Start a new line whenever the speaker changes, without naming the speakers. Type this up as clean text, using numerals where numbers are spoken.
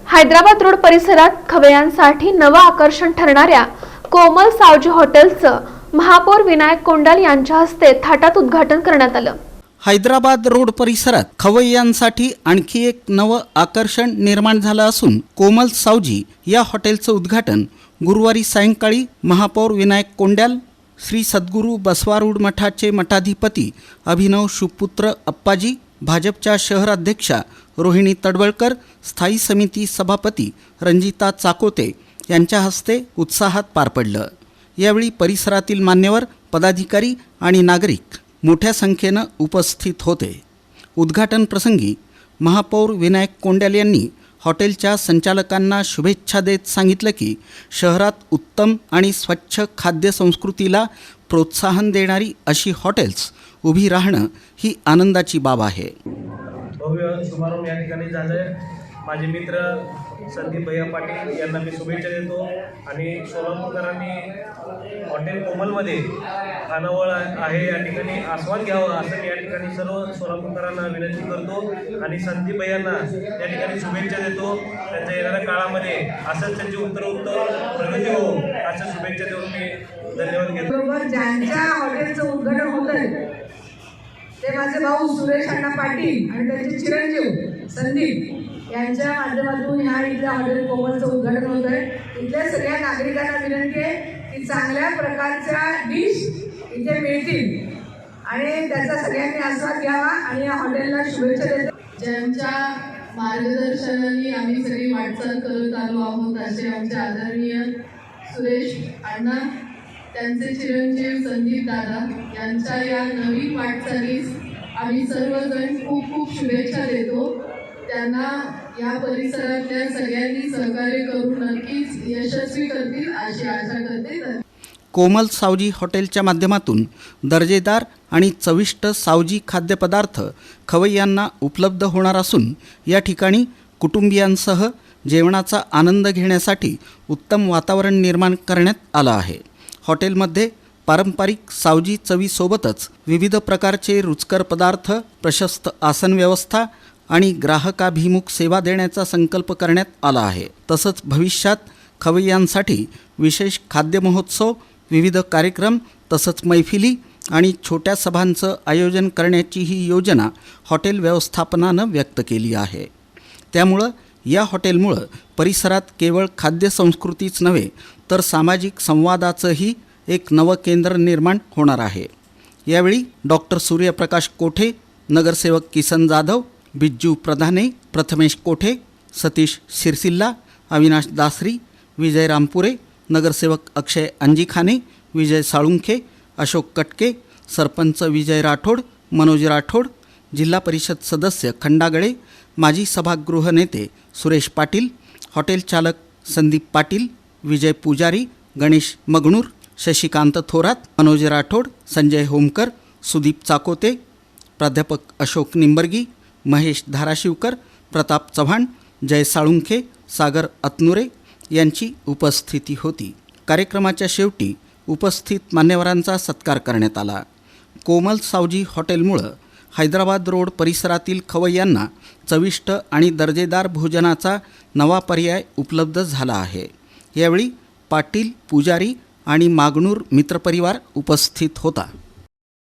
Hyderabad road परिसरात खवय्यांसाठी नवं आकर्षण ठरणाऱ्या कोमल सावजी हॉटेलचं महापौर विनायक कोंडाल यांच्या हस्ते थाटात उद्घाटन करण्यात आलं।
हैदराबाद रोड परिसरात खवय्यांसाठी आणखी एक नवं आकर्षण निर्माण झालं असून कोमल सावजी या हॉटेलचं उद्घाटन गुरुवारी सायंकाळी महापौर विनायक कोंडाल, श्री सद्गुरू बसवारूढ मठाचे मठाधिपती अभिनव शुपुत्र अप्पाजी, भाजपच्या शहराध्यक्षा रोहिणी तडवळकर, स्थायी समिती सभापती रंजिता चाकोते यांच्या हस्ते उत्साहात पार पडलं। यावेळी परिसरातील मान्यवर, पदाधिकारी आणि नागरिक मोठ्या संख्येनं उपस्थित होते। उद्घाटन प्रसंगी महापौर विनायक कोंडाल यांनी हॉटेलच्या संचालकांना शुभेच्छा देत सांगितलं की शहरात उत्तम आणि स्वच्छ खाद्य संस्कृतीला प्रोत्साहन देणारी अशी हॉटेल्स उभी राहणं ही आनंदाची बाब आहे।
भव्य समारंभ या ठिकाणी झालं। माझे मित्र संदीप भैया पाटील यांना मी शुभेच्छा देतो आणि सोलापूरकरांनी हॉटेल कोमलमध्ये खानावळ आहे या ठिकाणी आस्वाद घ्यावा असं या ठिकाणी सर्व सोलापूरकरांना विनंती करतो आणि संदीप भैयांना या ठिकाणी शुभेच्छा देतो। त्यांच्या येणाऱ्या काळामध्ये असंच त्यांची उत्तरोत्तर प्रगती हो असं शुभेच्छा देऊन मी धन्यवाद घेतो।
बरोबर ज्यांच्या हॉटेलचं उद्घाटन होतंय ते माझे भाऊ सुरेश अण्णा पाटील आणि त्यांचे चिरंजीव संदीप यांच्या माध्यमातून ह्या इथल्या हॉटेल कोमलचं उद्घाटन होत आहे। इथल्या सगळ्या नागरिकांना विनंती आहे की चांगल्या प्रकारच्या डिश इथे मिळतील आणि त्याचा सगळ्यांनी आस्वाद घ्यावा आणि या हॉटेलला शुभेच्छा देतो।
ज्यांच्या मार्गदर्शनाने आम्ही सगळी वाटचाल करत आलो आहोत असे आमचे आदरणीय सुरेश अण्णा, त्यांचे चिरंजीव संदीप दादा यांच्या या नवीन वाटचालीस आम्ही सर्वजण खूप खूप शुभेच्छा देतो। त्यांना या परिसरातल्या सगळ्यांनी सहकार्य करून नक्कीच यशस्वी करतील अशी आशा करते।
कोमल सावजी हॉटेलच्या माध्यमातून दर्जेदार आणि चविष्ट सावजी खाद्यपदार्थ खवय्यांना उपलब्ध होणार असून या ठिकाणी कुटुंबियांसह जेवणाचा आनंद घेण्यासाठी उत्तम वातावरण निर्माण करण्यात आलं आहे। हॉटेलमध्ये पारंपरिक सावजी चवीसोबतच विविध प्रकारचे रुचकर पदार्थ, प्रशस्त आसन व्यवस्था आणि ग्राहकाभिमुख सेवा देण्याचा संकल्प करण्यात आला आहे। तसंच भविष्यात खवय्यांसाठी विशेष खाद्य महोत्सव, विविध कार्यक्रम तसंच मैफिली आणि छोट्या सभांचं आयोजन करण्याची ही योजना हॉटेल व्यवस्थापनानं व्यक्त केली आहे। त्यामुळं या हॉटेलमुळं परिसरात केवळ खाद्य संस्कृतीच नव्हे तर सामाजिक संवादाचंही एक नवं केंद्र निर्माण होणार आहे। यावेळी डॉक्टर सूर्यप्रकाश कोठे, नगरसेवक किसन जाधव, बिज्जू प्रधाने, प्रथमेश कोठे, सतीश शिरसिल्ला, अविनाश दासरी, विजय रामपुरे, नगरसेवक अक्षय अंजिखाने, विजय साळुंखे, अशोक कटके, सरपंच विजय राठोड, मनोज राठोड, जिल्हा परिषद सदस्य खंडागळे, माजी सभागृह नेते सुरेश पाटील, हॉटेल चालक संदीप पाटील, विजय पुजारी, गणेश मगणूर, शशिकांत थोरात, मनोज राठोड, संजय होमकर, सुदीप चाकोते, प्राध्यापक अशोक निंबर्गी, महेश धाराशिवकर, प्रताप चव्हाण, जय साळुंखे, सागर अतनुरे यांची उपस्थिती होती। कार्यक्रमाच्या शेवटी उपस्थित मान्यवरांचा सत्कार करण्यात आला। कोमल सावजी हॉटेलमुळं हैदराबाद रोड परिसरातील खवय्यांना चविष्ट आणि दर्जेदार भोजनाचा नवा पर्याय उपलब्ध झाला आहे। यावेळी पाटील, पुजारी आणि मागणूर मित्रपरिवार उपस्थित होता।